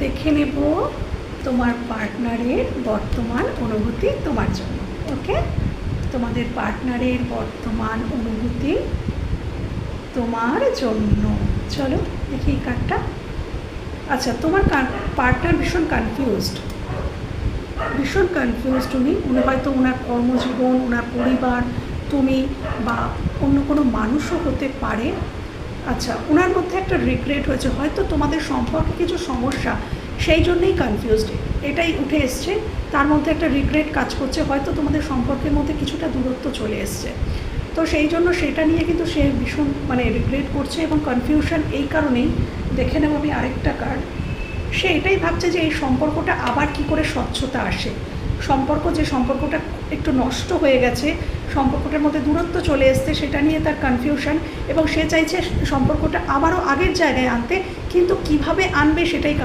দেখে নেব তোমার পার্টনারের বর্তমান অনুভূতি তোমার জন্য। ওকে, তোমাদের পার্টনারের বর্তমান অনুভূতি তোমার জন্য। চলো দেখি এই কার্ডটা। আচ্ছা, তোমার পার্টনার ভীষণ কনফিউজড। উনি হয়তো ওনার কর্মজীবন, ওনার পরিবার, তুমি বা অন্য কোনো মানুষও হতে পারে। আচ্ছা, ওনার মধ্যে একটা রিগ্রেট হয়েছে, হয়তো তোমাদের সম্পর্কে কিছু সমস্যা, সেই জন্যেই কনফিউজড, এটাই উঠে এসছে। তার মধ্যে একটা রিগ্রেট কাজ করছে, হয়তো তোমাদের সম্পর্কের মধ্যে কিছুটা দূরত্ব চলে এসছে, তো সেই জন্য সেটা নিয়ে কিন্তু সে ভীষণ রিগ্রেট করছে এবং কনফিউশন এই কারণেই। দেখে নেব আমি আরেকটা কার্ড। সে এটাই ভাবছে যে এই সম্পর্কটা আবার কি করে স্বচ্ছতা আসে, যে সম্পর্কটা একটু নষ্ট হয়ে গেছে, সম্পর্কটার মধ্যে দূরত্ব চলে এসছে, সেটা নিয়ে তার কনফিউশন, এবং সে চাইছে সম্পর্কটা আবারও আগের জায়গায় আনতে, কিন্তু কিভাবে আনবে সেটাই